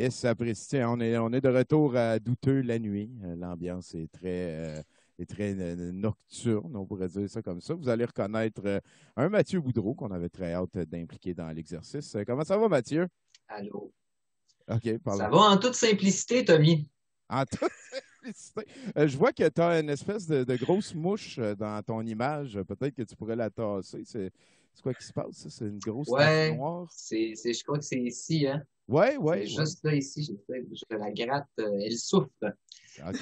Et ça apprécie. Tiens, on est de retour à Douteux la nuit. L'ambiance est très nocturne, on pourrait dire ça comme ça. Vous allez reconnaître un Mathieu Boudreau qu'on avait très hâte d'impliquer dans l'exercice. Comment ça va, Mathieu? Allô. OK, Ça parle. va en toute simplicité, Tommy. En toute simplicité. Je vois que tu as une espèce de grosse mouche dans ton image. Peut-être que tu pourrais la tasser. C'est quoi qui se passe, ça? C'est une grosse tache Ouais, noire? je crois que c'est ici, hein. Ouais, C'est ouais, ouais. juste là, ici, je la gratte, elle souffre. OK.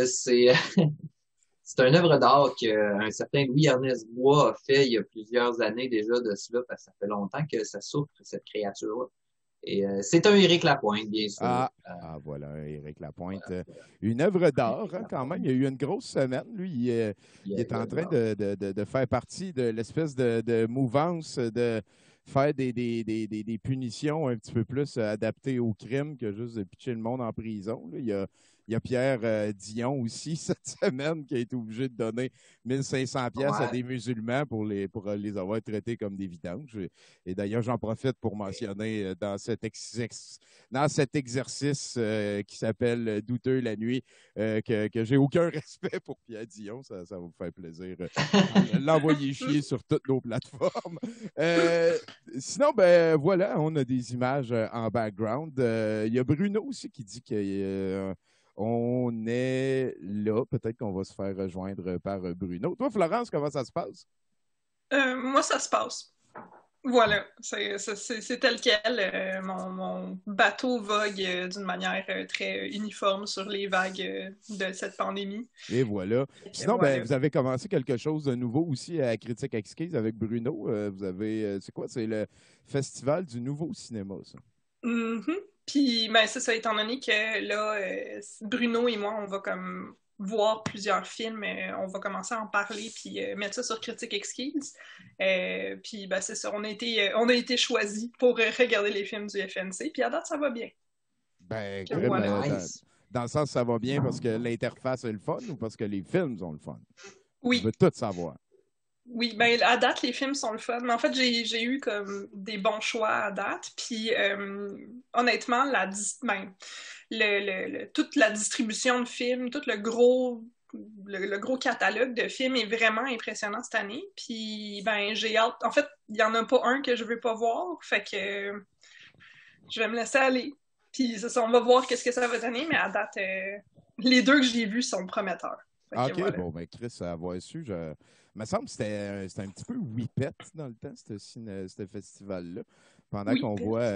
C'est, c'est une œuvre d'art qu'un certain Louis-Ernest Bois a fait il y a plusieurs années déjà de cela, parce que ça fait longtemps que ça souffre, cette créature-là. Et c'est un Éric Lapointe, bien sûr. Ah, voilà, Éric Lapointe. Voilà, voilà. Une œuvre d'art, Éric hein, quand même. Lapointe. Il y a eu une grosse semaine. Lui, il est Il y en a train genre, de faire partie de l'espèce de mouvance de faire des punitions un petit peu plus adaptées au crime que juste de pitcher le monde en prison. Là. Il y a Pierre Dion aussi cette semaine qui a été obligé de donner 1500 pièces à ouais. des musulmans pour les avoir traités comme des vidanges. Et d'ailleurs, j'en profite pour mentionner dans cet exercice qui s'appelle Douteux la nuit, que j'ai aucun respect pour Pierre Dion. Ça va vous faire plaisir l'envoyer chier sur toutes nos plateformes. Euh, Sinon, ben voilà, on a des images en background. Il y a Bruno aussi qui dit qu'on est là. Peut-être qu'on va se faire rejoindre par Bruno. Toi, Florence, comment ça se passe? Moi, ça se passe. Voilà, c'est tel quel. Mon bateau vogue d'une manière très uniforme sur les vagues de cette pandémie. Et voilà. Et Sinon, ben, voilà. vous avez commencé quelque chose de nouveau aussi à Critique Exquise avec Bruno. Vous avez, c'est quoi? C'est le Festival du Nouveau Cinéma, ça. Mhm. Puis, ben, c'est ça, étant donné que là, Bruno et moi, on va comme voir plusieurs films, on va commencer à en parler, puis mettre ça sur Critique Exquise. Puis, ben, c'est ça, on a été choisis pour regarder les films du FNC, puis à date, ça va bien. Ben, Que crime, voilà. Nice. dans le sens, ça va bien parce que l'interface est le fun ou parce que les films ont le fun? Je veux Oui, tout savoir. oui, ben à date, les films sont le fun. Mais en fait, j'ai eu comme des bons choix à date. Puis honnêtement, toute la distribution de films, tout le gros catalogue de films est vraiment impressionnant cette année. Puis ben j'ai hâte. En fait, il y en a pas un que je veux pas voir. Fait que je vais me laisser aller. Puis c'est ça, on va voir qu'est-ce que ça va donner. Mais à date, les deux que j'ai vus sont prometteurs. Fait Ah, que OK, voilà. bon, ben, Chris, à avoir su, il me semble que c'était un petit peu whippet dans le temps, ce festival-là. Pendant Oui, qu'on voit,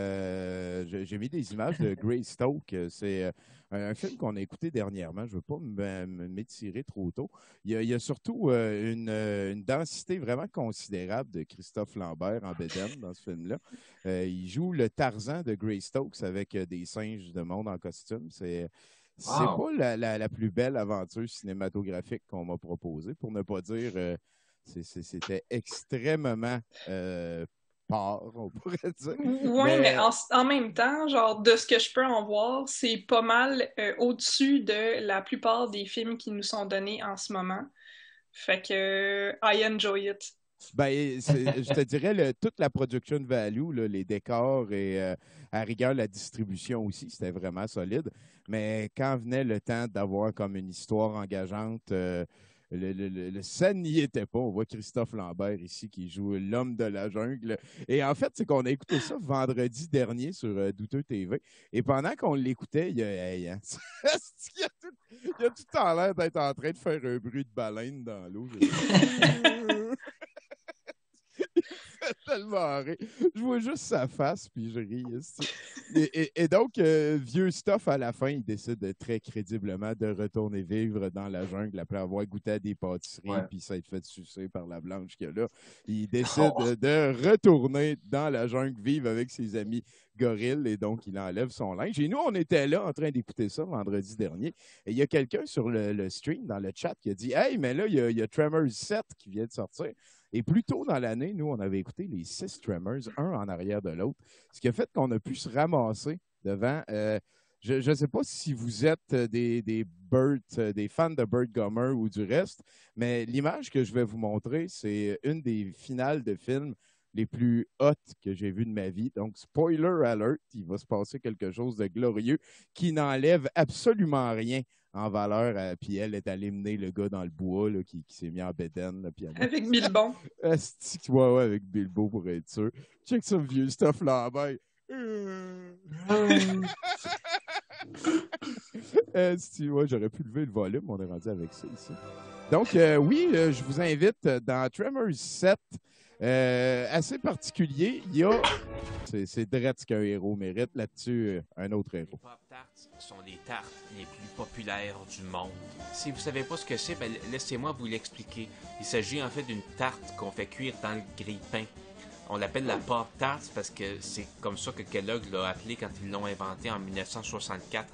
j'ai mis des images de Greystoke. C'est un film qu'on a écouté dernièrement. Je ne veux pas m'étirer trop tôt. Il y a surtout une densité vraiment considérable de Christophe Lambert en bédaine dans ce film-là. Il joue le Tarzan de Greystoke avec des singes de monde en costume. C'est Wow. pas la plus belle aventure cinématographique qu'on m'a proposée, pour ne pas dire c'était extrêmement pare, on pourrait dire. Ouais, mais Mais en même temps, genre, de ce que je peux en voir, c'est pas mal au-dessus de la plupart des films qui nous sont donnés en ce moment. Fait que I enjoy it. ben, je te dirais toute la production value, là, les décors et à rigueur la distribution aussi, c'était vraiment solide. Mais quand venait le temps d'avoir comme une histoire engageante, le scène n'y était pas. On voit Christophe Lambert ici qui joue l'homme de la jungle. Et en fait, c'est qu'on a écouté ça vendredi dernier sur Douteux TV. Et pendant qu'on l'écoutait, hey, hein, il a tout le temps l'air d'être en train de faire un bruit de baleine dans l'eau. Fait tellement rire. Je vois juste sa face, puis je ris. Esti. Et donc, vieux stuff, à la fin, il décide très crédiblement de retourner vivre dans la jungle après avoir goûté à des pâtisseries, Ouais. puis s'être fait sucer par la blanche qu'il y a là. Il décide Oh. de retourner dans la jungle, vivre avec ses amis gorilles, et donc il enlève son linge. Et nous, on était là en train d'écouter ça vendredi dernier, et il y a quelqu'un sur le stream, dans le chat, qui a dit « Hey, mais là, il y a Tremors 7 qui vient de sortir. » Et plus tôt dans l'année, nous, on avait écouté les 6 Tremors, un en arrière de l'autre, ce qui a fait qu'on a pu se ramasser devant. Je ne sais pas si vous êtes des fans de Burt Gummer ou du reste, mais l'image que je vais vous montrer, c'est une des finales de film les plus hot que j'ai vus de ma vie. Donc, spoiler alert, il va se passer quelque chose de glorieux qui n'enlève absolument rien en valeur. Puis elle est allée mener le gars dans le bois là, qui s'est mis en bédaine. Là, puis Avec Bilbon. Ouais, avec Bilbo pour être sûr. Check ça, vieux stuff là bas. Ouais, j'aurais pu lever le volume, on est rendu avec ça ici. Donc, oui, je vous invite dans Tremors 7, assez particulier. Il y a. C'est drôle ce qu'un héros mérite. Là-dessus, un autre héros. Les Pop-Tarts sont les tartes les plus populaires du monde. Si vous ne savez pas ce que c'est, ben, laissez-moi vous l'expliquer. Il s'agit en fait d'une tarte qu'on fait cuire dans le grille-pain. On l'appelle la Pop-Tart parce que c'est comme ça que Kellogg l'a appelé quand ils l'ont inventé en 1964.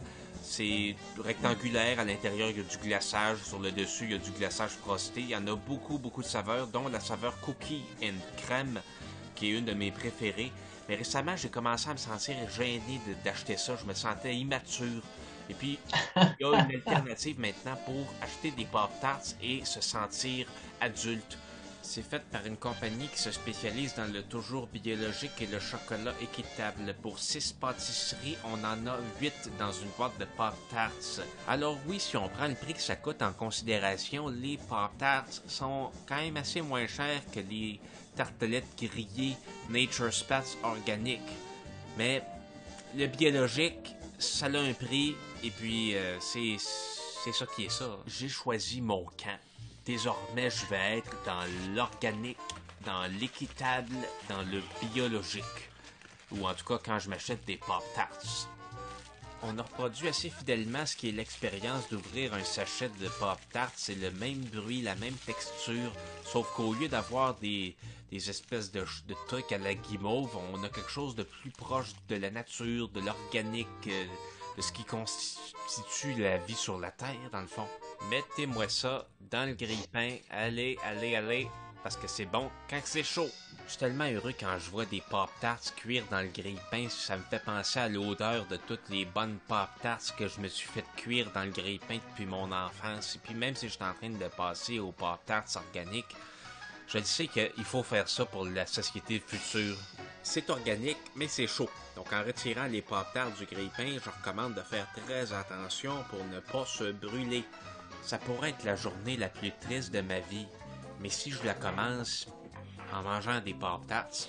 C'est rectangulaire, à l'intérieur il y a du glaçage, sur le dessus il y a du glaçage frosté. Il y en a beaucoup de saveurs, dont la saveur cookie and crème, qui est une de mes préférées. Mais récemment, j'ai commencé à me sentir gêné d'acheter ça. Je me sentais immature. Et puis, il y a une alternative maintenant pour acheter des Pop-Tarts et se sentir adulte. C'est fait par une compagnie qui se spécialise dans le toujours biologique et le chocolat équitable. Pour 6 pâtisseries, on en a 8 dans une boîte de Pop-Tarts. Alors oui, si on prend le prix que ça coûte en considération, les Pop-Tarts sont quand même assez moins chers que les tartelettes grillées Nature Spats organiques. Mais le biologique, ça a un prix, et puis c'est ça qui est ça. J'ai choisi mon camp. Désormais, je vais être dans l'organique, dans l'équitable, dans le biologique. Ou en tout cas, quand je m'achète des Pop-Tarts. On a reproduit assez fidèlement ce qui est l'expérience d'ouvrir un sachet de Pop-Tarts. C'est le même bruit, la même texture, sauf qu'au lieu d'avoir des espèces de trucs à la guimauve, on a quelque chose de plus proche de la nature, de l'organique, de ce qui constitue la vie sur la Terre, dans le fond. Mettez-moi ça dans le grille-pain. Allez, parce que c'est bon quand c'est chaud. Je suis tellement heureux quand je vois des Pop-Tarts cuire dans le grille-pain. Ça me fait penser à l'odeur de toutes les bonnes Pop-Tarts que je me suis fait cuire dans le grille-pain depuis mon enfance. Et puis même si je suis en train de passer aux Pop-Tarts organiques, je sais qu'il faut faire ça pour la société future. C'est organique, mais c'est chaud. Donc en retirant les Pop-Tarts du grille-pain, je recommande de faire très attention pour ne pas se brûler. Ça pourrait être la journée la plus triste de ma vie, mais si je la commence en mangeant des Pop-Tarts,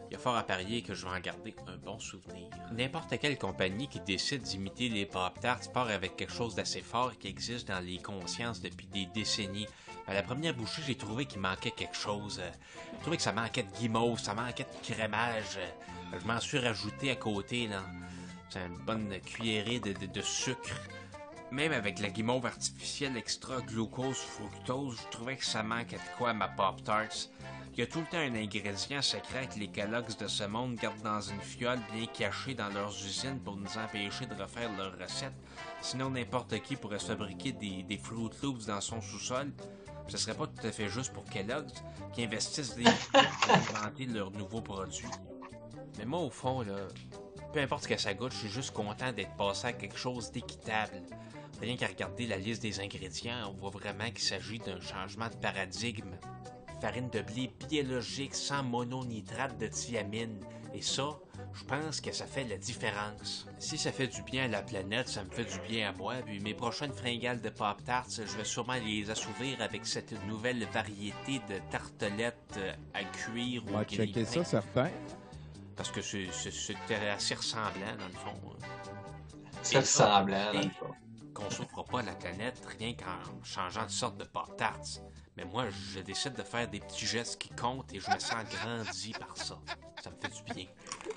il y a fort à parier que je vais en garder un bon souvenir. N'importe quelle compagnie qui décide d'imiter les Pop-Tarts part avec quelque chose d'assez fort qui existe dans les consciences depuis des décennies. À la première bouchée, j'ai trouvé qu'il manquait quelque chose. J'ai trouvé que ça manquait de guimauve, ça manquait de crémage. Je m'en suis rajouté à côté, là. C'est une bonne cuillerée de sucre. Même avec la guimauve artificielle extra glucose fructose, je trouvais que ça manquait de quoi à ma Pop-Tarts. Il y a tout le temps un ingrédient secret que les Kellogg's de ce monde gardent dans une fiole bien cachée dans leurs usines pour nous empêcher de refaire leurs recettes. Sinon, n'importe qui pourrait se fabriquer des Fruit Loops dans son sous-sol. Ce serait pas tout à fait juste pour Kellogg's qui investissent des millions pour inventer leurs nouveaux produits. Mais moi, au fond, là, peu importe ce que ça goûte, je suis juste content d'être passé à quelque chose d'équitable. Rien qu'à regarder la liste des ingrédients, on voit vraiment qu'il s'agit d'un changement de paradigme. Farine de blé biologique sans mononitrate de thiamine. Et ça, je pense que ça fait la différence. Si ça fait du bien à la planète, ça me fait du bien à moi. Puis mes prochaines fringales de Pop-Tarts, je vais sûrement les assouvir avec cette nouvelle variété de tartelettes à cuire ou on va checker ça, certain. Parce que c'était assez ressemblant, dans le fond. C'est ressemblant, dans le fond. Qu'on souffre pas la planète rien qu'en changeant de sorte de Pop-Tarts. Mais moi, je décide de faire des petits gestes qui comptent et je me sens grandi par ça. Ça me fait du bien.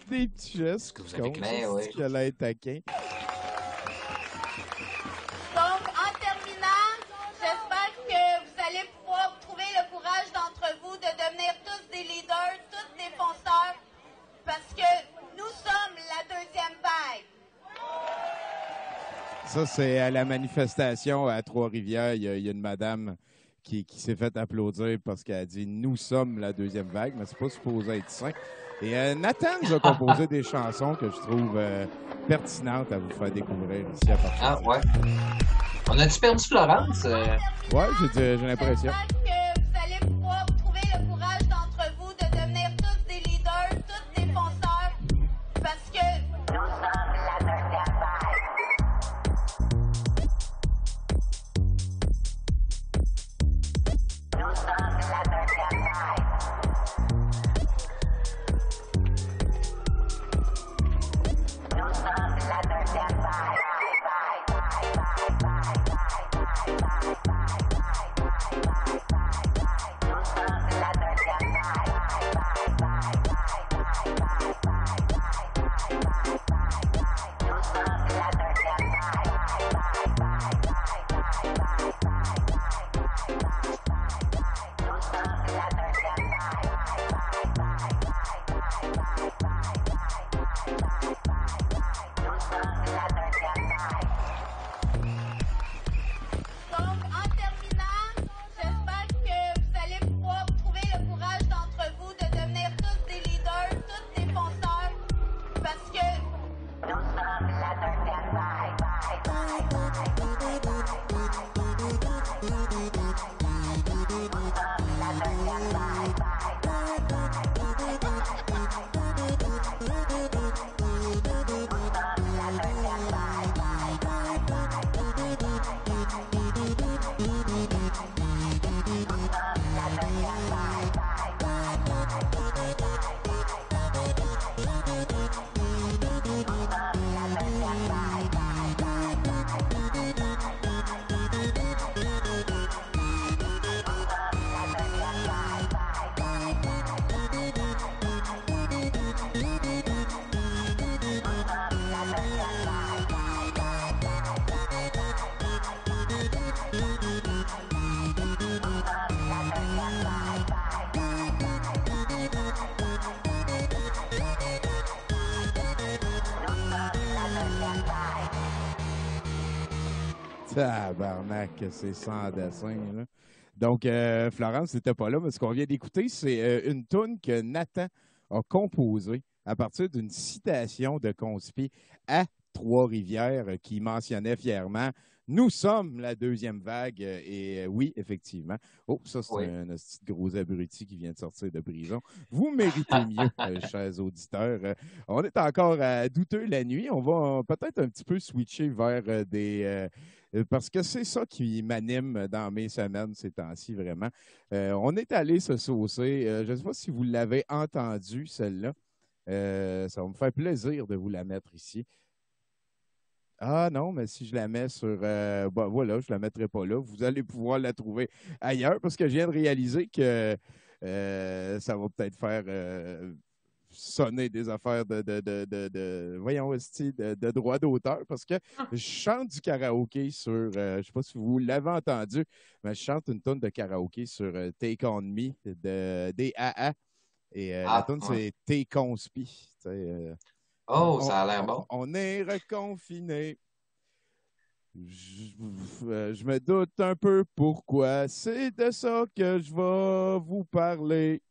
Des petits gestes que vous avez oui. qui allait être taquin. Donc, en terminant, j'espère que vous allez pouvoir trouver le courage d'entre vous de devenir tous des leaders, tous des fonceurs, parce que nous sommes la deuxième vague. Ça, c'est à la manifestation à Trois-Rivières. Il y a une madame qui s'est fait applaudir parce qu'elle a dit « Nous sommes la deuxième vague », mais c'est pas supposé être ça. Et Nathan nous a composé des chansons que je trouve pertinentes à vous faire découvrir ici à partir. Ah, ouais. On a-tu perdu Florence? Ouais, j'ai l'impression. J'espère que vous allez pouvoir trouver le courage d'entre vous de devenir tous des Tabarnak, c'est sans dessin, là. Donc, Florence n'était pas là, mais ce qu'on vient d'écouter, c'est une toune que Nathan a composée à partir d'une citation de Conspi à Trois-Rivières qui mentionnait fièrement nous sommes la deuxième vague. Et oui, effectivement. Oh, ça, c'est un petit gros abruti qui vient de sortir de prison. Vous méritez mieux, chers auditeurs. On est encore à Douteux la nuit. On va peut-être un petit peu switcher vers des... parce que c'est ça qui m'anime dans mes semaines ces temps-ci, vraiment. On est allé se saucer. Je ne sais pas si vous l'avez entendu, celle-là. Ça va me faire plaisir de vous la mettre ici. Ah non, mais si je la mets sur... voilà, je ne la mettrai pas là. Vous allez pouvoir la trouver ailleurs parce que je viens de réaliser que ça va peut-être faire sonner des affaires voyons, de droit d'auteur parce que je chante du karaoké sur... je ne sais pas si vous l'avez entendu, mais je chante une tonne de karaoké sur Take On Me de DAA. Et la tonne, c'est T'es conspi. Ça a l'air bon. On est reconfinés. Je me doute un peu pourquoi. C'est de ça que je vais vous parler.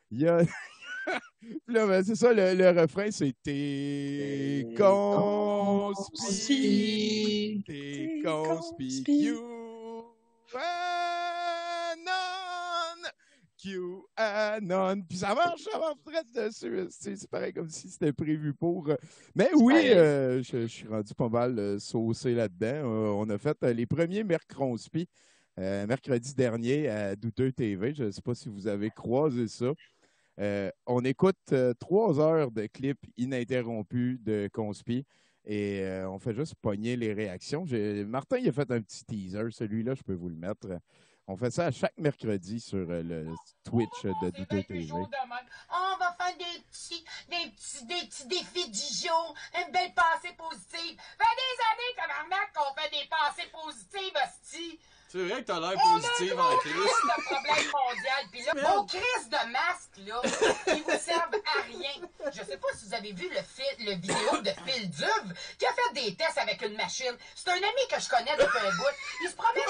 Là, ben, c'est ça, le refrain, c'est T'es conspi. T'es conspi. QAnon. Puis ça marche très dessus. C'est pareil comme si c'était prévu pour. Mais oui, je suis rendu pas mal saucé là-dedans. On a fait les premiers mercredi dernier à Douteux TV. Je ne sais pas si vous avez croisé ça. On écoute 3 heures de clips ininterrompus de Conspi et on fait juste pogner les réactions. Martin, il a fait un petit teaser. Celui-là, je peux vous le mettre. On fait ça à chaque mercredi sur le Twitch de Douteux TV. On va faire des petits défis du jour, une belle pensée positive. Fait des années, tabarnak, qu'on fait des pensées positives, hostie. C'est vrai que t'as l'air positive en Christ. On a de problème mondial. Puis là, vos crises de masques, là, qui vous servent à rien. Je sais pas si vous avez vu le vidéo de Phil Duve qui a fait des tests avec une machine. C'est un ami que je connais depuis un bout. Il se promène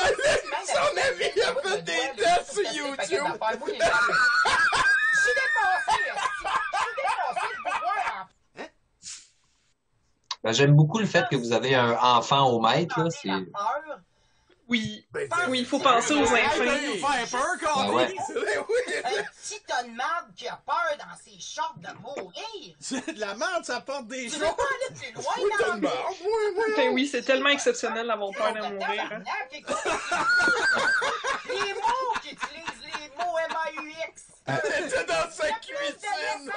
son ami a fait des tests sur YouTube. Je suis dépassé, de vous voir en... J'aime beaucoup le fait que vous avez un enfant au maître. Là, c'est... Oui, il faut penser aux enfants. Un petit tas de marde qui a peur dans ses shorts de mourir. C'est de la merde, ça porte des Tu choses. veux pas aller plus loin, là? Ben oui, c'est tellement exceptionnel d'avoir peur de mourir. Hein. Les mots qui utilisent les mots MAUX. T'étais dans sa cuisine.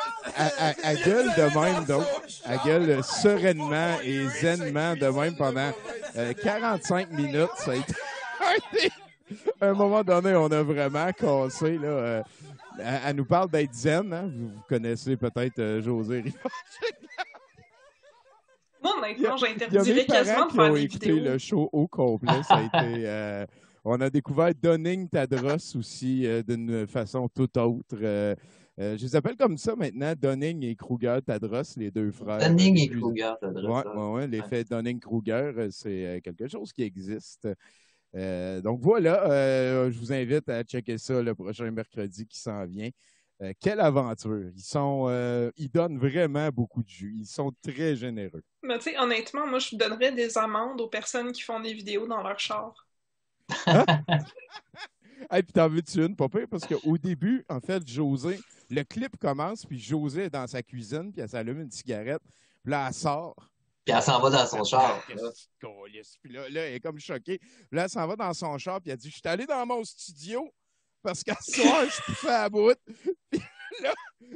À gueule de même, donc. À gueule sereinement et zenement de même pendant 45 minutes. Ça a été à un moment donné, on a vraiment cassé. Là, elle nous parle d'être zen. Hein? Vous connaissez peut-être José Rivard. Moi, honnêtement, j'interdirais quasiment de faire des écouté vidéos. le show au complet. Ça a été... on a découvert Dunning Tadros aussi d'une façon toute autre. Je les appelle comme ça maintenant, Dunning et Kruger Tadros, les deux frères. Dunning et Kruger Tadros. Oui, l'effet Dunning-Kruger, c'est quelque chose qui existe. Donc voilà, je vous invite à checker ça le prochain mercredi qui s'en vient. Quelle aventure! Ils donnent vraiment beaucoup de jus. Ils sont très généreux. Mais tu sais, honnêtement, moi, je donnerais des amendes aux personnes qui font des vidéos dans leur char. Et puis t'en veux-tu une, pas pire? Parce qu'au début, en fait, José, le clip commence, puis José est dans sa cuisine, puis elle s'allume une cigarette, puis là, elle sort. Puis elle s'en va dans son char. Puis là, elle est comme choquée. Puis là, elle s'en va dans son char, puis elle dit « Je suis allé dans mon studio parce qu'à ce soir, je suis fait à bout. » Puis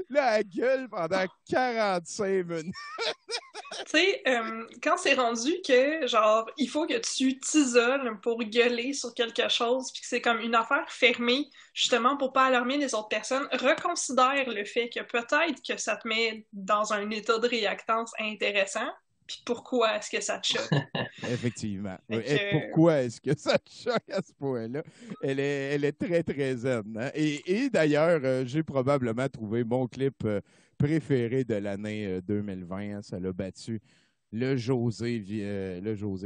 là, elle gueule pendant 45 minutes. Tu sais, quand c'est rendu que, genre, il faut que tu t'isoles pour gueuler sur quelque chose, puis que c'est comme une affaire fermée, justement, pour pas alarmer les autres personnes, reconsidère le fait que peut-être que ça te met dans un état de réactance intéressant, puis pourquoi est-ce que ça te choque? Effectivement. Et pourquoi est-ce que ça te choque à ce point-là? Elle est très, très zen. Hein? Et d'ailleurs, j'ai probablement trouvé mon clip préféré de l'année 2020. Hein? Ça l'a battu le José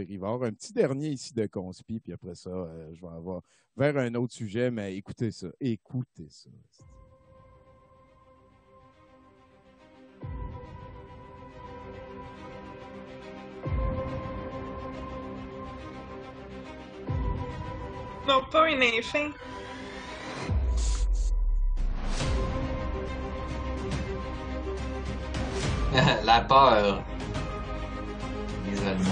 Rivard. Un petit dernier ici de Conspi, puis après ça, je vais avoir vers un autre sujet, mais écoutez ça. Écoutez ça. Non, pas un infin. La peur. L'isolement.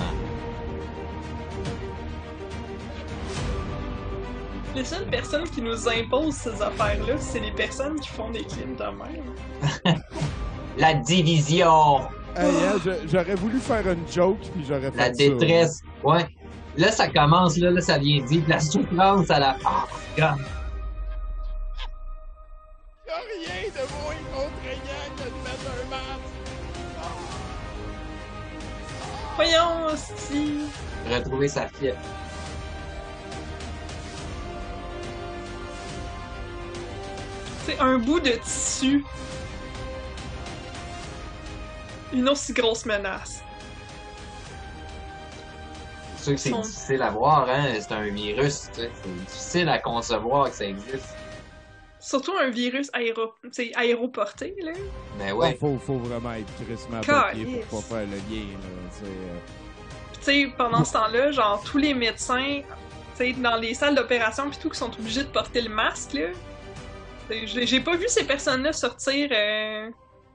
Les seules personnes qui nous imposent ces affaires-là, c'est les personnes qui font des clips de même. La division. Hey, hein, j'aurais voulu faire une joke, puis j'aurais fait La ça. détresse. Ouais. Là, ça commence, là ça vient dire. La souffrance à la... Ah, regarde. Il n'y a rien de moins contraignant que de mettre un masque. Voyons, hostie. Retrouver sa fille. C'est un bout de tissu. Une aussi grosse menace. C'est sûr que c'est difficile à voir, hein. C'est un virus, tu sais. C'est difficile à concevoir que ça existe. Surtout un virus aéroporté, là. Ben ouais. Faut vraiment être crissement bloqué pour pas faire le lien, là. Tu sais, pendant ce temps-là, genre, tous les médecins, tu sais, dans les salles d'opération pis tout, qui sont obligés de porter le masque, là. J'ai pas vu ces personnes-là sortir, tu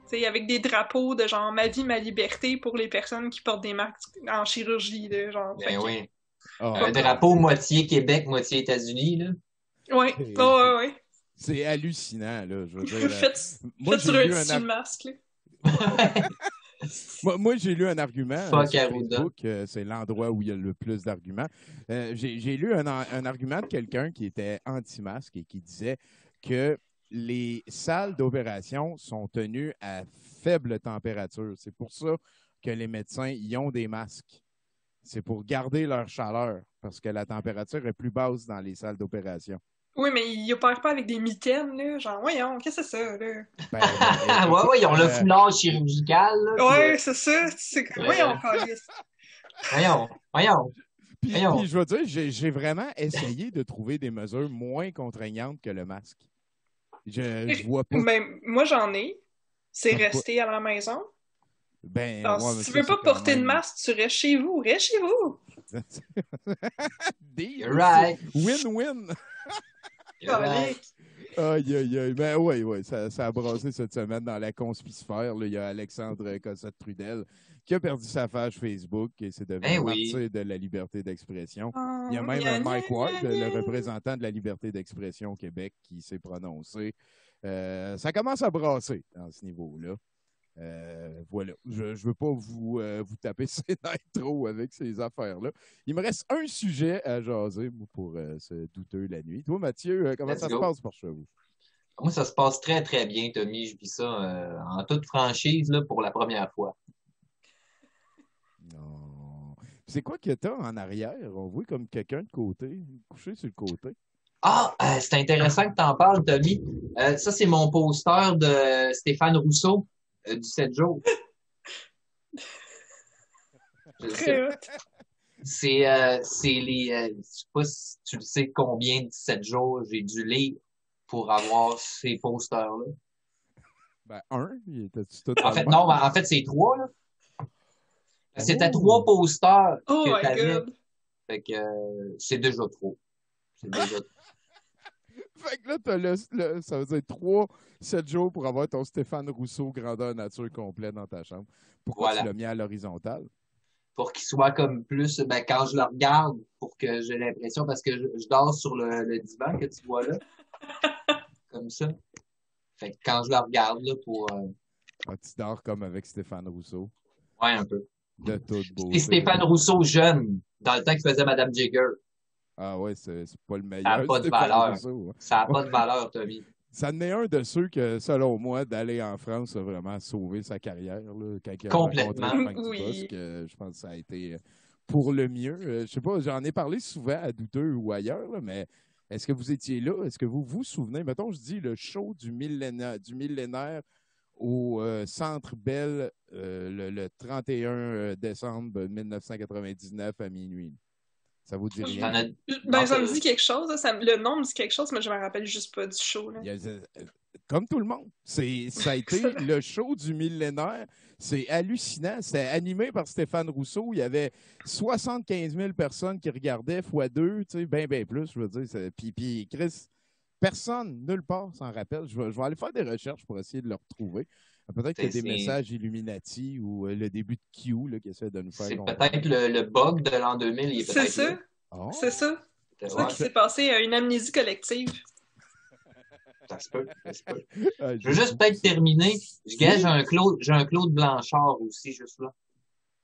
sais, avec des drapeaux de genre « Ma vie, ma liberté » pour les personnes qui portent des masques en chirurgie, là, genre. Ben oui. Oh. Un drapeau moitié Québec, moitié États-Unis, là. Ouais, ouais. C'est hallucinant, là. Je veux dire, Faites sur un tissu de masque, là. Moi, j'ai lu un argument Fuck sur Arruda. Facebook, c'est l'endroit où il y a le plus d'arguments. J'ai lu un argument de quelqu'un qui était anti-masque et qui disait que les salles d'opération sont tenues à faible température. C'est pour ça que les médecins y ont des masques. C'est pour garder leur chaleur, parce que la température est plus basse dans les salles d'opération. Oui, mais ils opèrent pas avec des mitaines, là. Genre, voyons, qu'est-ce que c'est ça, là? Ouais, ils ont le foulard chirurgical, là. Ouais, c'est ça. C'est que, voyons, câlisse. Voyons. Puis je veux dire, j'ai vraiment essayé de trouver des mesures moins contraignantes que le masque. Je vois pas. Ben, moi, j'en ai. C'est rester à la maison. Ben, alors, ouais, si tu veux pas porter de masque, tu restes chez vous. Reste chez vous. You're right. Win-win. Right. Aïe. Ben oui, ça a brassé cette semaine dans la conspicifère. Il y a Alexandre Cossette-Trudel qui a perdu sa page Facebook et c'est devenu martyr de la liberté d'expression. Il y a même Mike Ward, le représentant de la liberté d'expression au Québec, qui s'est prononcé. Ça commence à brasser à ce niveau-là. Voilà. Je ne veux pas vous taper ses nerfs trop avec ces affaires-là. Il me reste un sujet à jaser pour ce douteux la nuit. Toi, Mathieu, comment ça se passe par chez vous? Moi, ça se passe très, très bien, Tommy. Je vis ça en toute franchise là, pour la première fois. Non. C'est quoi que t'as en arrière? On voit comme quelqu'un de côté, couché sur le côté. Ah, c'est intéressant que tu en parles, Tommy. Ça, c'est mon poster de Stéphane Rousseau du 7 jours. C'est les... je sais pas si tu le sais combien de 7 jours j'ai dû lire pour avoir ces posters-là. Ben, tout en fait, non, en fait, c'est 3, là. C'était 3 posters que t'avais. Fait que c'est déjà trop. C'est déjà trop. Fait que là, t'as ça veut dire 7 jours pour avoir ton Stéphane Rousseau grandeur nature complet dans ta chambre. Pourquoi tu l'as mis à l'horizontale? Pour qu'il soit comme plus, ben, quand je le regarde, pour que j'ai l'impression, parce que je dors sur le divan que tu vois là. Comme ça. Fait que quand je le regarde, là, pour... tu dors comme avec Stéphane Rousseau. Ouais, un peu. De toute beauté. C'est Stéphane Rousseau jeune, dans le temps qu'il faisait Madame Jagger. Ah ouais, c'est pas le meilleur. Ça n'a pas de valeur. Rousseau, hein. Ça n'a pas de valeur, Tommy. Ça en est un de ceux que, selon moi, d'aller en France a vraiment sauvé sa carrière. Là, quand il a complètement. Frank Dubosc, je pense que ça a été pour le mieux. Je sais pas, j'en ai parlé souvent à Douteux ou ailleurs, là, mais est-ce que vous étiez là? Est-ce que vous vous souvenez? Mettons, je dis le show du millénaire au Centre Bell le 31 décembre 1999 à minuit. Ça vous dit rien? Ça me dit quelque chose. Le nom me dit quelque chose, mais je me rappelle juste pas du show. Là. Comme tout le monde. Ça a été le show du millénaire. C'est hallucinant. C'était animé par Stéphane Rousseau. Il y avait 75 000 personnes qui regardaient, fois 2, tu sais, bien plus, je veux dire. Puis Chris, personne, nulle part, s'en rappelle. Je vais aller faire des recherches pour essayer de le retrouver. Peut-être qu'il y a des messages Illuminati ou le début de Q là, qui essaie de nous faire comprendre. C'est peut-être le bug de l'an 2000. Il est c'est ça. Oh. C'est ça. C'est ça qui s'est passé, une amnésie collective. Ça se peut. Je veux juste peut-être terminer. J'ai un Claude Blanchard aussi, juste là.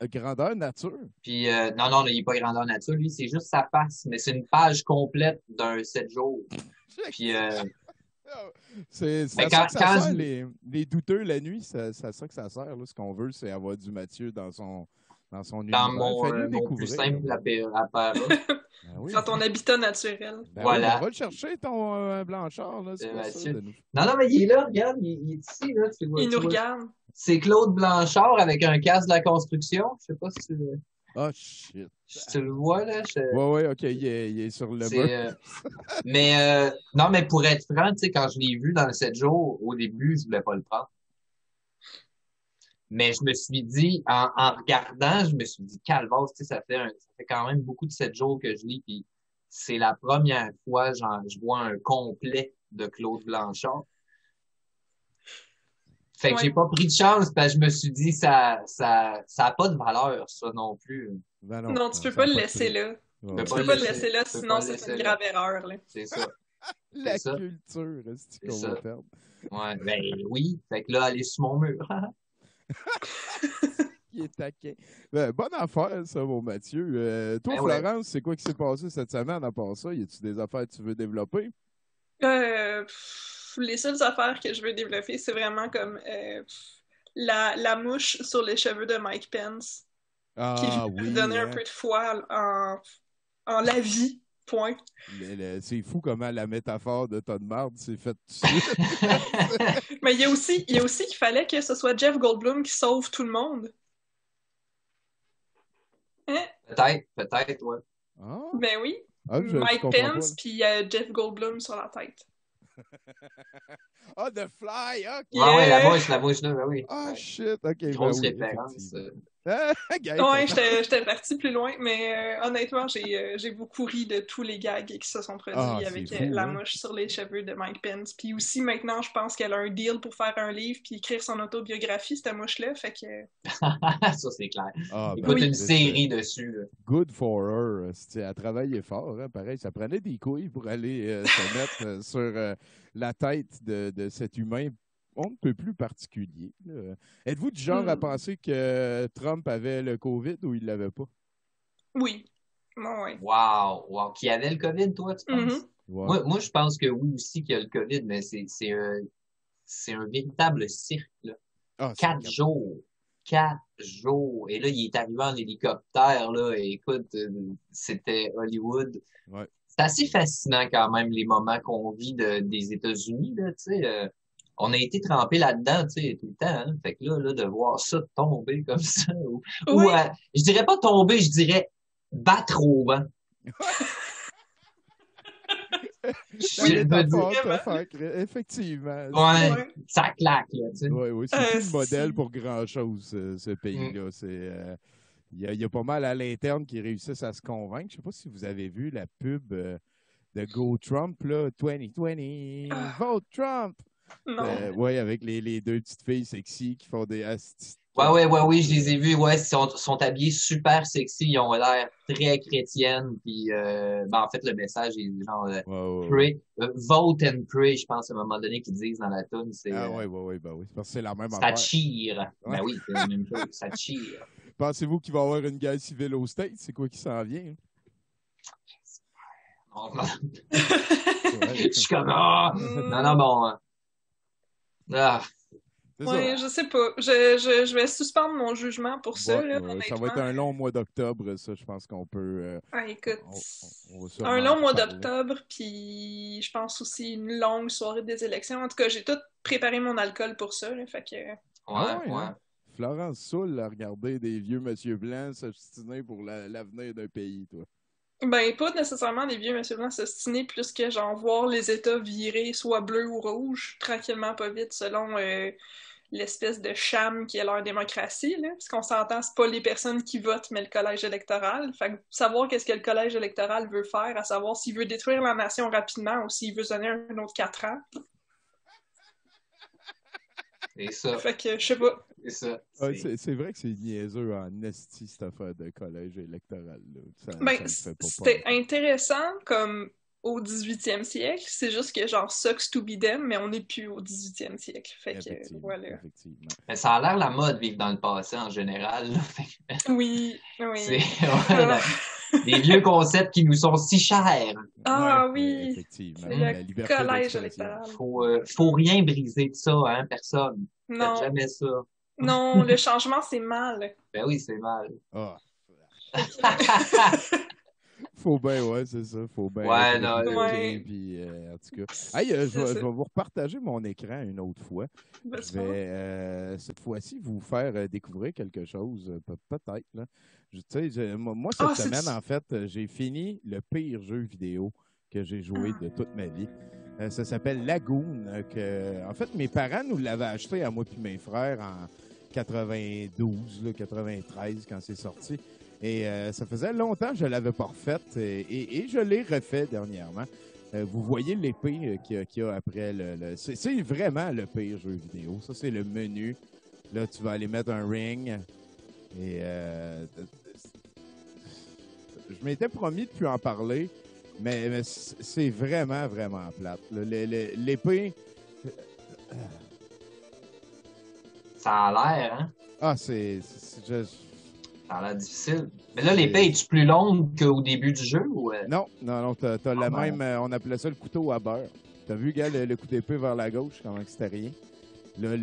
Grandeur nature? Puis, non, il n'est pas grandeur nature, lui, c'est juste sa face, mais c'est une page complète d'un 7 jours. Puis, c'est ça que ça sert, les douteux la nuit, c'est ça que ça sert. Là. Ce qu'on veut, c'est avoir du Mathieu dans son univers. Mon plus simple apparat. Oui. Dans ton habitat naturel. Voilà. On va le chercher, ton Blanchard. Là, non, mais il est là, regarde, il est ici. Là, il nous regarde. C'est Claude Blanchard avec un casque de la construction. Je sais pas si tu le... Oh, shit. Tu le vois, là? Ouais, OK, il est sur le mur. Mais, non, mais pour être franc, tu sais, quand je l'ai vu dans le 7 jours, au début, je voulais pas le prendre. Mais je me suis dit, en regardant, je me suis dit, calvaire, tu sais, ça fait quand même beaucoup de 7 jours que je lis, puis c'est la première fois, je vois un complet de Claude Blanchard. Fait que j'ai pas pris de chance, parce que je me suis dit, ça a pas de valeur, ça non plus. Ben non, tu peux pas le laisser là. Tu peux pas le laisser là, sinon c'est une grave erreur, là. C'est ça. La culture, c'est qu'on va perdre. Ouais, ben oui. Fait que là, elle est sur mon mur. Il est taquin. Bonne affaire, ça, mon Mathieu. Toi, Florence, c'est quoi qui s'est passé cette semaine à part ça? Y a-tu des affaires que tu veux développer? Les seules affaires que je veux développer, c'est vraiment comme la mouche sur les cheveux de Mike Pence. Qui lui donner un peu de foi en la vie. Point. C'est fou comment la métaphore de Todd Marde s'est faite tout de suite. Mais il y a aussi qu'il fallait que ce soit Jeff Goldblum qui sauve tout le monde. Hein? Peut-être, ouais. Ah. Ben oui. Mike Pence puis Jeff Goldblum sur la tête. The Fly, ok. Ouais, la mouche, là, ben oui. Shit, ok. Grosse référence. Ouais, j'étais parti plus loin, mais honnêtement, j'ai beaucoup ri de tous les gags qui se sont produits avec la mouche sur les cheveux de Mike Pence. Puis aussi, maintenant, je pense qu'elle a un deal pour faire un livre puis écrire son autobiographie, cette mouche-là, fait que... Ça, c'est clair. Écoute, une série dessus, là. Good for her. Elle travaillait fort, hein, pareil. Ça prenait des couilles pour aller se mettre sur la tête de cet humain on ne peut plus particulier. Êtes-vous du genre à penser que Trump avait le COVID ou il ne l'avait pas? Oui. Ouais. Wow. Qui avait le COVID, toi, tu penses? Ouais. Moi, je pense que oui aussi qu'il y a le COVID, mais c'est un véritable cirque. Là. 4 jours. 4 jours. Et là, il est arrivé en hélicoptère. Là, et écoute, c'était Hollywood. Ouais. C'est assez fascinant quand même les moments qu'on vit des États-Unis. Là, tu sais. On a été trempé là-dedans, tu sais, tout le temps. Hein? Fait que là, de voir ça tomber comme ça, ou je dirais pas tomber, je dirais battre au vent. Effectivement. Ouais, ça claque, là, tu sais. Oui, c'est plus le modèle pour grand-chose, ce pays-là. Il y a pas mal à l'interne qui réussissent à se convaincre. Je sais pas si vous avez vu la pub de Go Trump, là, 2020, vote Trump! Oui, avec les deux petites filles sexy qui font des astis. Oui, je les ai vues. Ouais, ils sont habillés super sexy. Ils ont l'air très chrétiennes. Puis, en fait, le message est genre pray, vote and pray, je pense, à un moment donné, qu'ils disent dans la tune. Oui. Parce que c'est la même ça affaire. Tire. Ben oui, c'est la même chose. Ça tire. Pensez-vous qu'il va y avoir une guerre civile aux States? C'est quoi qui s'en vient? Je suis comme, non, bon. Oui, je sais pas. Je vais suspendre mon jugement pour ça. Là, ça va être un long mois d'octobre, ça, je pense qu'on peut... écoute, un long mois d'octobre, puis je pense aussi une longue soirée des élections. En tout cas, j'ai tout préparé mon alcool pour ça, là, fait que... Ouais. Hein? Florence Soul a regardé des vieux monsieur blancs s'obstiner pour l'avenir d'un pays, toi. Ben, pas nécessairement des vieux monsieur blancs s'ostiner, plus que genre voir les États virer soit bleu ou rouge, tranquillement pas vite, selon l'espèce de sham qui est leur démocratie, là. Parce qu'on s'entend, c'est pas les personnes qui votent, mais le collège électoral. Fait que savoir qu'est-ce que le collège électoral veut faire, à savoir s'il veut détruire la nation rapidement ou s'il veut se donner un autre 4 ans. C'est ça. Fait que, je sais pas. C'est ça. C'est vrai que c'est niaiseux en esti, cette affaire de collège électoral. Là. Ben, ça me fait c'était pas intéressant comme au 18e siècle. C'est juste que genre sucks to be them, mais on n'est plus au 18e siècle. Fait que, voilà. Effectivement. Mais ça a l'air la mode vivre dans le passé en général. Là. Oui. C'est des vieux concepts qui nous sont si chers. Ah oui. Effectivement. C'est La le liberté collège d'expression. électoral. Faut rien briser de ça, hein, personne. Non. Faites jamais ça. Non, le changement, c'est mal. Ben oui, c'est mal. Ah. Faut bien, ouais, c'est ça. Faut bien. Ouais, non. Ouais. Puis, en tout cas. Hey, je vais vous repartager mon écran une autre fois. Ben, Je vais, cette fois-ci, vous faire découvrir quelque chose, peut-être. Là. Moi, cette semaine, en fait, j'ai fini le pire jeu vidéo que j'ai joué de toute ma vie. Ça s'appelle Lagoon. En fait, mes parents nous l'avaient acheté à moi et mes frères en 92, là, 93, quand c'est sorti. Et ça faisait longtemps que je ne l'avais pas refaite et je l'ai refait dernièrement. Vous voyez l'épée qu'il y a après c'est vraiment le pire jeu vidéo. Ça, c'est le menu. Là, tu vas aller mettre un ring. Et je m'étais promis de plus en parler, mais c'est vraiment, vraiment plate. L'épée... Ça a l'air, hein? Ah, Ça a l'air difficile. Mais là, l'épée, es-tu plus longue qu'au début du jeu? Ou... Non, t'as la même... on appelait ça le couteau à beurre. T'as vu, gars, le coup d'épée vers la gauche, comment c'était rien? Là,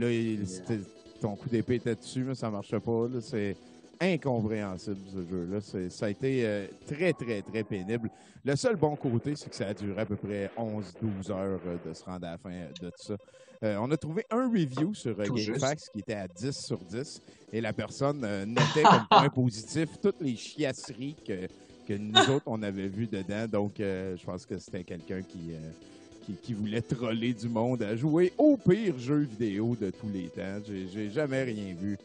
ton coup d'épée était dessus, mais ça marchait pas. Là, c'est incompréhensible, ce jeu-là. Ça a été très, très, très pénible. Le seul bon côté, c'est que ça a duré à peu près 11-12 heures de se rendre à la fin de tout ça. On a trouvé un review sur GameFAQs qui était à 10 sur 10 et la personne notait comme point positif toutes les chiasseries que nous autres, on avait vues dedans. Donc, je pense que c'était quelqu'un qui voulait troller du monde à jouer au pire jeu vidéo de tous les temps. J'ai jamais rien vu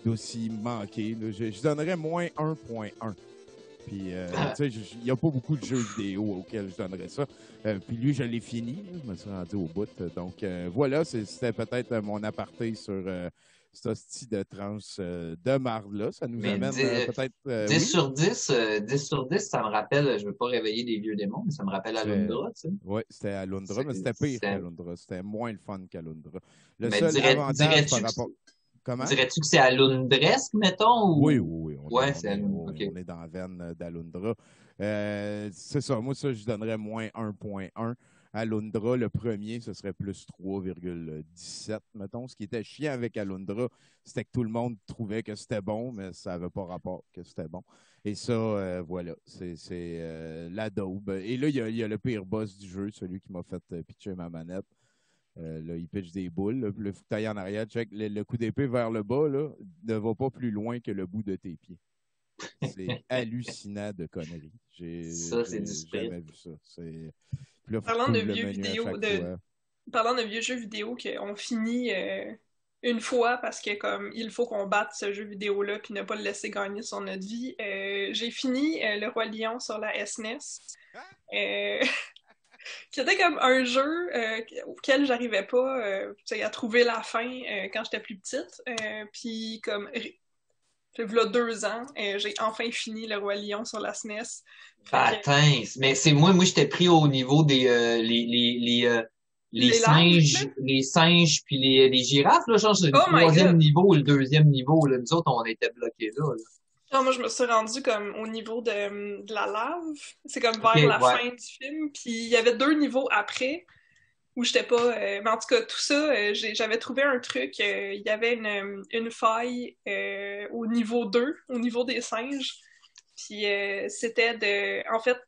d'aussi manqué. Là. Je donnerais moins 1.1. Puis, tu sais, il n'y a pas beaucoup de jeux vidéo auxquels je donnerais ça. Puis lui, je l'ai fini. Là, je me suis rendu au bout. Donc, voilà, c'était peut-être mon aparté sur ce style de tranche de marde-là. Ça nous amène peut-être... 10 sur 10, 10 sur 10, ça me rappelle, je ne veux pas réveiller des vieux démons, mais ça me rappelle Alundra, tu sais. Oui, c'était Alundra, mais c'était pire qu'Alundra. C'était moins le fun qu'Alundra. Le mais seul avantage par rapport... Comment? Dirais-tu que c'est Alundresque, mettons? Ou... Oui. On est dans la veine d'Alundra. C'est ça. Moi, je donnerais moins 1.1. Alundra, le premier, ce serait plus 3,17, mettons. Ce qui était chiant avec Alundra, c'était que tout le monde trouvait que c'était bon, mais ça n'avait pas rapport que c'était bon. Et ça, voilà, c'est la daube. Et là, il y a le pire boss du jeu, celui qui m'a fait pitcher ma manette. Là, il pitch des boules. Là, le fauteuil en arrière, check, le coup d'épée vers le bas là, ne va pas plus loin que le bout de tes pieds. C'est hallucinant de conneries. J'ai jamais vu ça. Puis là, Parlant de vieux jeux vidéo qu'on finit une fois parce que comme il faut qu'on batte ce jeu vidéo-là puis ne pas le laisser gagner sur notre vie, j'ai fini Le Roi Lion sur la SNES. Qui était comme un jeu auquel j'arrivais pas à trouver la fin quand j'étais plus petite. Puis comme là 2 ans, j'ai enfin fini Le Roi Lion sur la SNES. Attends, mais c'est moi j'étais pris au niveau des les singes, les singes puis les girafes là, genre c'est le 3e niveau ou le 2e niveau là, nous autres on était bloqués là. Non, moi, je me suis rendue comme au niveau de la lave. C'est comme vers la fin du film. Puis il y avait 2 niveaux après où j'étais pas... mais en tout cas, tout ça, j'avais trouvé un truc. Il y avait une faille au niveau 2, au niveau des singes. Puis c'était de... En fait,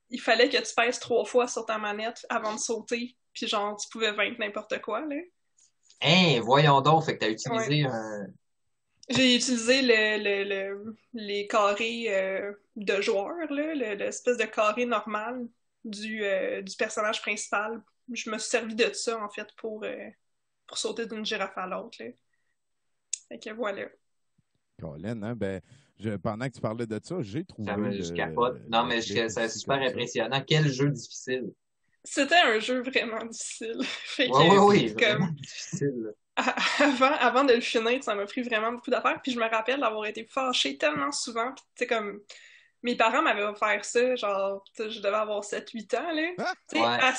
il fallait que tu pèses 3 fois sur ta manette avant de sauter. Puis genre, tu pouvais vaincre n'importe quoi, là. Hein, voyons donc, fait que t'as utilisé un... J'ai utilisé les carrés de joueurs, là, l'espèce de carré normal du personnage principal. Je me suis servi de ça, en fait, pour sauter d'une girafe à l'autre. Là. Fait que voilà. Colin, hein? Ben, pendant que tu parlais de ça, j'ai trouvé. Je capote. Non, mais c'est super impressionnant. Quel jeu difficile. C'était un jeu vraiment difficile. Fait que, oui, comme... vraiment difficile. Avant de le finir, ça m'a pris vraiment beaucoup d'affaires. Puis je me rappelle d'avoir été fâchée tellement souvent. Tu sais, comme mes parents m'avaient offert ça, genre, je devais avoir 7-8 ans, là. Ah! Tu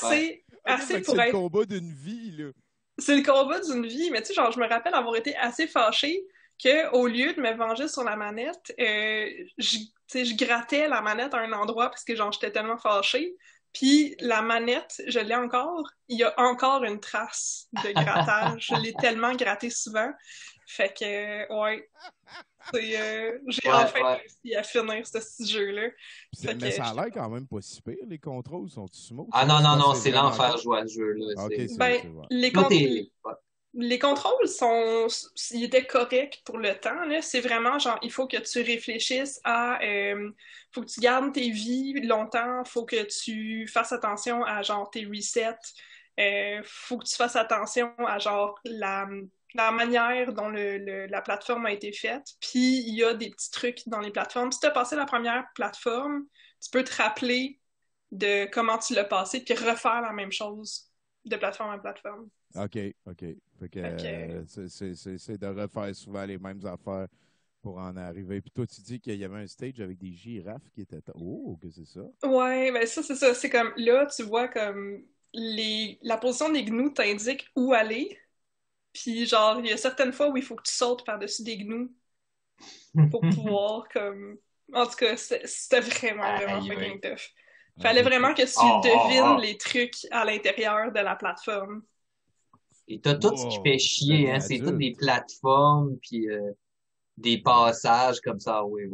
sais, assez pour c'est être... le combat d'une vie, là. C'est le combat d'une vie, mais tu sais, genre, je me rappelle avoir été assez fâchée qu'au lieu de me venger sur la manette, je grattais la manette à un endroit parce que, genre, j'étais tellement fâchée. Puis la manette, je l'ai encore. Il y a encore une trace de grattage. Je l'ai tellement gratté souvent. Fait que, ouais. J'ai enfin réussi à finir ce petit jeu-là. Mais ça a l'air quand même pas si pire. Les contrôles sont smooth. Ah non, c'est l'enfer jouer à ce jeu-là. Les contrôles ils étaient corrects pour le temps, là. C'est vraiment genre, il faut que tu réfléchisses à, faut que tu gardes tes vies longtemps, faut que tu fasses attention à genre tes resets, faut que tu fasses attention à genre la manière dont la plateforme a été faite. Puis il y a des petits trucs dans les plateformes. Si tu as passé la première plateforme, tu peux te rappeler de comment tu l'as passé, puis refaire la même chose de plateforme à plateforme. OK. Fait que c'est de refaire souvent les mêmes affaires pour en arriver. Puis toi, tu dis qu'il y avait un stage avec des girafes qui étaient... Oh, que c'est ça? Ouais, ben ça, c'est ça. C'est comme, là, tu vois comme la position des gnous t'indique où aller. Puis genre, il y a certaines fois où il faut que tu sautes par-dessus des gnous pour pouvoir comme... En tout cas, c'était vraiment fucking tough. Fallait vraiment que tu devines les trucs à l'intérieur de la plateforme. Et t'as tout ce qui fait chier, hein. C'est toutes des plateformes, puis des passages comme ça. Oui.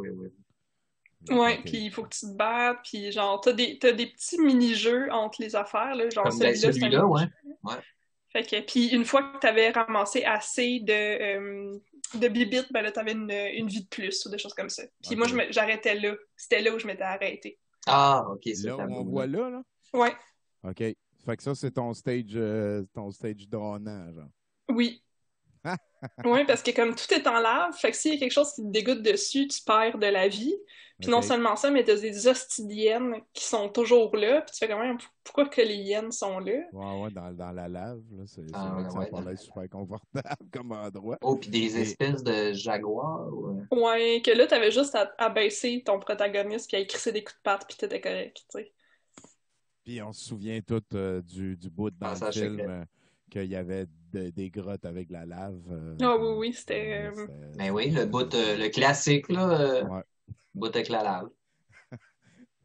Ouais, puis il faut que tu te battes, puis genre, t'as des petits mini-jeux entre les affaires, là. Genre, comme celui-là, ouais. Fait que, puis une fois que t'avais ramassé assez de bibites, ben là, t'avais une vie de plus, ou des choses comme ça. Puis moi, j'arrêtais là. C'était là où je m'étais arrêtée. Ah, OK, c'est là où on voit là? Ouais. OK. Fait que ça, c'est ton stage donnant, genre. Oui. Oui, parce que comme tout est en lave, fait que s'il y a quelque chose qui te dégoûte dessus, tu perds de la vie. Puis non seulement ça, mais t'as des hosties d'hyènes qui sont toujours là, puis tu fais quand même, pourquoi que les hyènes sont là? Ouais, dans la lave, là, ça a pas l'air super confortable comme endroit. Oh, puis des espèces de jaguars. Ouais, que là, t'avais juste à baisser ton protagoniste, puis à écrisser des coups de patte, puis t'étais correct, tu sais. Puis on se souvient tout du bout dans le film qu'il y avait des grottes avec de la lave. Oui, c'était... Ben oui, le bout, le classique, là, bout avec la lave.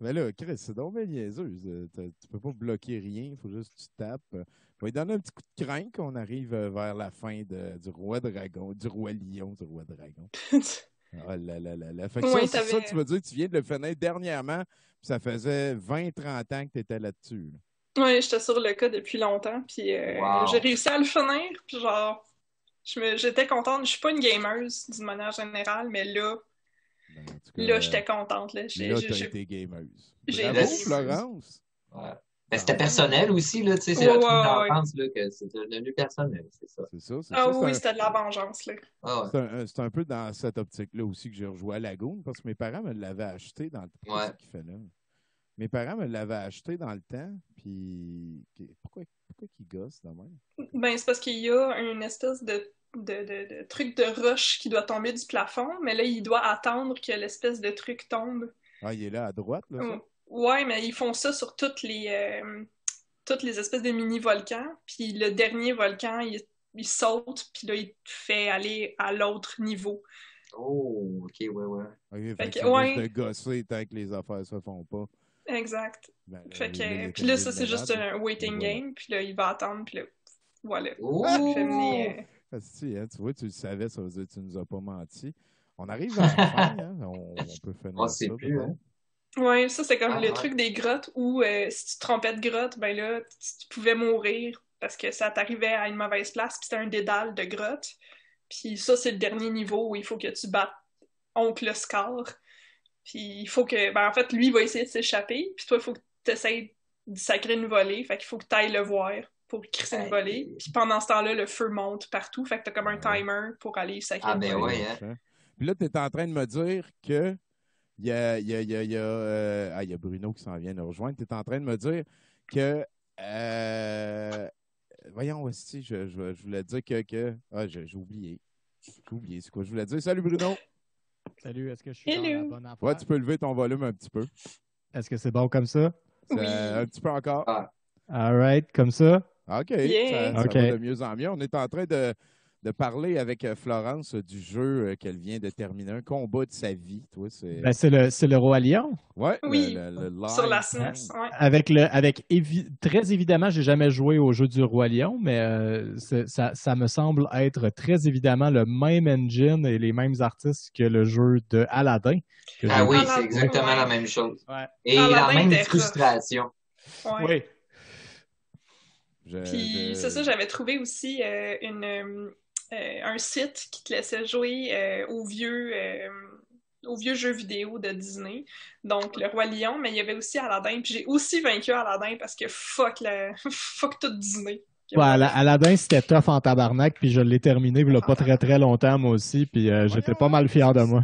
Mais là, Chris, c'est donc bien niaiseux. Tu peux pas bloquer rien, il faut juste que tu tapes. On va lui donner un petit coup de crin qu'on arrive vers la fin du roi dragon, du roi lion, du roi dragon. Oh là là. Fait que ça, tu veux dire que tu viens de le finir dernièrement, puis ça faisait 20-30 ans que tu étais là-dessus. Là. Oui, j'étais sur le cas depuis longtemps, puis j'ai réussi à le finir, puis genre, j'étais contente. Je suis pas une gameuse d'une manière générale, mais là, j'étais contente. Là, t'as été gameuse. Bravo, Florence! Ouais. Ben, c'était personnel aussi, là, tu sais, c'est la truc d'enfance, là, que c'était devenu personnel, c'est ça. C'est ça. C'était de la vengeance, là. C'est un peu dans cette optique-là aussi que j'ai rejoué à Lagoon, parce que mes parents me l'avaient acheté dans le temps. Qu'est-ce qu'il fait là? Mes parents me l'avaient acheté dans le temps, puis pourquoi qu'ils gossent de même? Ben, c'est parce qu'il y a une espèce de truc de roche qui doit tomber du plafond, mais là, il doit attendre que l'espèce de truc tombe. Ah, il est là à droite, là, ça? Ouais, mais ils font ça sur toutes les espèces de mini-volcans, puis le dernier volcan, il saute, puis là, il te fait aller à l'autre niveau. Oh, OK, ouais. OK, fait que c'est juste de gosser tant que les affaires se font pas. Exact. Puis là, ça, c'est juste un waiting game. Puis là, il va attendre. Puis là, voilà. Tu vois, tu le savais, ça veut dire que tu nous as pas menti. On arrive à la fin, hein? On peut finir c'est ça. plus, hein? Ouais, ça, c'est comme le truc des grottes où si tu te trompais de grotte, ben là, tu pouvais mourir parce que ça t'arrivait à une mauvaise place, puis c'était un dédale de grotte. Puis ça, c'est le dernier niveau où il faut que tu battes Oncle Scar. Puis il faut que... Ben, en fait, lui, il va essayer de s'échapper, puis toi, il faut que tu essaies de sacrer une volée. Fait qu'il faut que tu ailles le voir pour crisser une volée. Puis pendant ce temps-là, le feu monte partout. Fait que t'as comme un timer pour aller sacrer une volée. Ouais, hein. Puis là, tu es en train de me dire que il y a Bruno qui s'en vient nous rejoindre. Tu es en train de me dire que voyons, aussi, je voulais dire que j'ai oublié. J'ai oublié, c'est quoi je voulais dire. Salut Bruno! Salut, est-ce que je suis dans la bonne affaire? Ouais, tu peux lever ton volume un petit peu. Est-ce que c'est bon comme ça? Oui. Un petit peu encore. All right, comme ça? OK. Yeah. Ça va de mieux en mieux. On est en train de parler avec Florence du jeu qu'elle vient de terminer, un combat de sa vie. Toi, c'est le Roi Lion. Ouais, oui, le sur la SNES. Ouais. Très évidemment, j'ai jamais joué au jeu du Roi Lion, mais ça me semble être très évidemment le même engine et les mêmes artistes que le jeu de Aladdin. Oui, c'est exactement la même chose. Ouais. Et Aladdin la même frustration. Ouais. Oui. Puis c'est ça, j'avais trouvé aussi un site qui te laissait jouer aux vieux jeux vidéo de Disney. Donc, le Roi Lion, mais il y avait aussi Aladdin. Puis j'ai aussi vaincu Aladdin parce que fuck tout Disney. Ouais, Aladdin, c'était tough en tabarnak, puis je l'ai terminé il n'y a pas très très longtemps, moi aussi, puis j'étais pas mal fier de moi.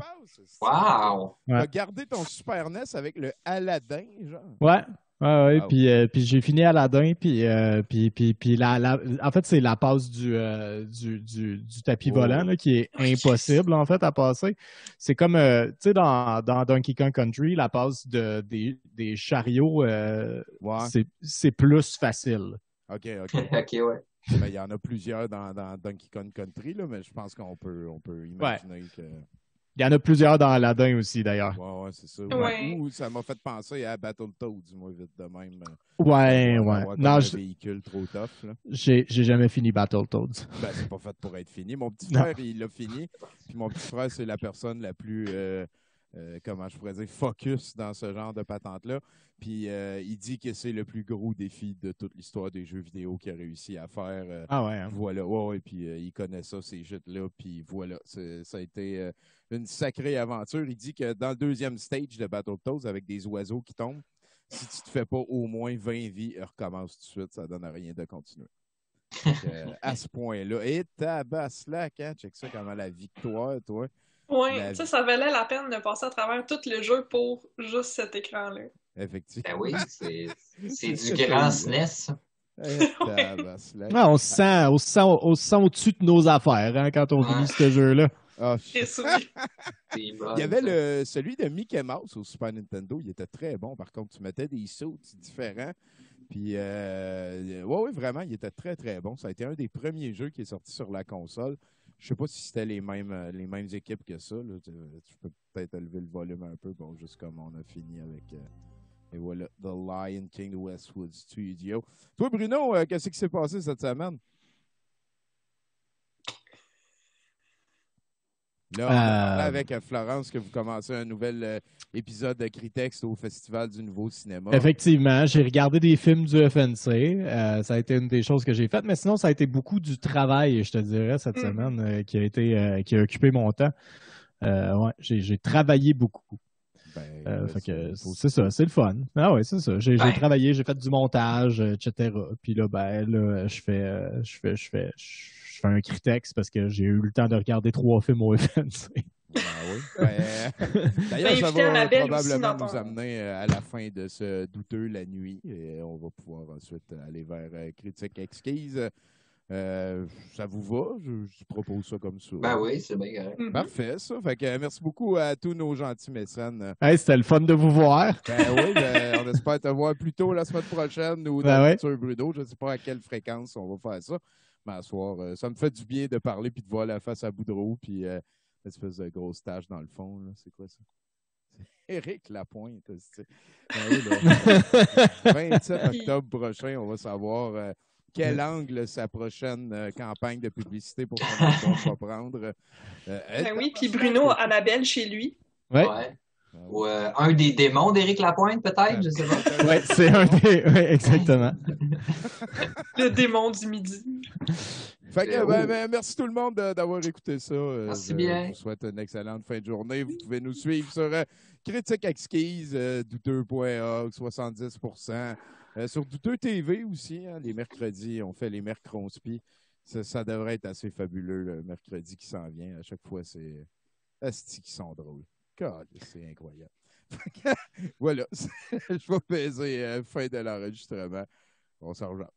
Wow! Tu as gardé ton Super NES avec le Aladdin, genre? Ouais. Ouais, wow. Puis j'ai fini Aladdin, puis en fait, c'est la passe du tapis volant là, qui est impossible, en fait, à passer. C'est comme, tu sais, dans Donkey Kong Country, la passe des chariots, c'est plus facile. OK. OK, ouais. Ben, il y en a plusieurs dans Donkey Kong Country, là, mais je pense qu'on peut imaginer que... Il y en a plusieurs dans Aladdin aussi, d'ailleurs. Ouais, c'est ça. Ouais. Ou ça m'a fait penser à Battletoads, moi, vite de même. Ouais. Non, un véhicule trop tough, là. J'ai jamais fini Battletoads. Ben, c'est pas fait pour être fini. Mon petit frère, il l'a fini. Puis mon petit frère, c'est la personne la plus, comment je pourrais dire, focus dans ce genre de patente-là. Puis il dit que c'est le plus gros défi de toute l'histoire des jeux vidéo qu'il a réussi à faire. Voilà. Ouais, puis il connaît ça, ces jeux-là. Puis voilà, ça a été une sacrée aventure. Il dit que dans le deuxième stage de Battletoads, avec des oiseaux qui tombent, si tu te fais pas au moins 20 vies, recommence tout de suite, ça donne rien de continuer. Donc, à ce point-là. Et tabaslac, hein? Check ça comment la victoire, toi. Oui, ça valait la peine de passer à travers tout le jeu pour juste cet écran-là. Effectivement. Ben oui, c'est du grand SNES. On se sent au-dessus de nos affaires hein, quand on finit ce jeu-là. Oh, il y avait celui de Mickey Mouse au Super Nintendo, il était très bon. Par contre, tu mettais des sauts différents. Puis, oui, vraiment, il était très, très bon. Ça a été un des premiers jeux qui est sorti sur la console. Je ne sais pas si c'était les mêmes équipes que ça. Là. Tu peux peut-être élever le volume un peu, bon, juste comme on a fini avec... et voilà, The Lion King Westwood Studio. Toi, Bruno, qu'est-ce qui s'est passé cette semaine? Là, on a parlé avec Florence que vous commencez un nouvel épisode de Critex au Festival du Nouveau Cinéma. Effectivement, j'ai regardé des films du FNC. Ça a été une des choses que j'ai faites, mais sinon, ça a été beaucoup du travail, je te dirais, cette semaine, qui a occupé mon temps. Ouais, j'ai travaillé beaucoup. C'est ça, c'est le fun. Ah ouais, c'est ça. J'ai travaillé, j'ai fait du montage, etc. Puis là, je fais un Critex parce que j'ai eu le temps de regarder 3 films au FNC. D'ailleurs, ça va probablement nous amener à la fin de ce douteux la nuit et on va pouvoir ensuite aller vers Critique exquise. Ça vous va? Je propose ça comme ça. Ben oui, c'est bien correct. Parfait, ça. Fait que merci beaucoup à tous nos gentils mécènes. Hey, c'était le fun de vous voir. Ben oui, on espère te voir plus tôt la semaine prochaine ou dans le futur Bruno. Je ne sais pas à quelle fréquence on va faire ça. Mais à soir, ça me fait du bien de parler puis de voir la face à Boudreau puis l'espèce de grosse tache dans le fond. Là. C'est quoi ça? C'est Éric Lapointe. Ben oui, là, 27 octobre prochain, on va savoir quel angle sa prochaine campagne de publicité pour son album va prendre. Oui, puis Bruno, Annabelle chez lui. Ouais. Ou un des démons d'Éric Lapointe, peut-être, je sais pas. Oui, c'est un des... Oui, exactement. Le démon du midi. Fait que, merci tout le monde d'avoir écouté ça. Merci bien. Je vous souhaite une excellente fin de journée. Vous pouvez nous suivre sur Critique Exquise, douteux.org, 70%. Sur Douteux TV aussi, hein, les mercredis, on fait les mercronspi. Ça devrait être assez fabuleux le mercredi qui s'en vient. À chaque fois, c'est asti qui sont drôles. God, c'est incroyable. Voilà, je vais peser fin de l'enregistrement. On s'en rejoint.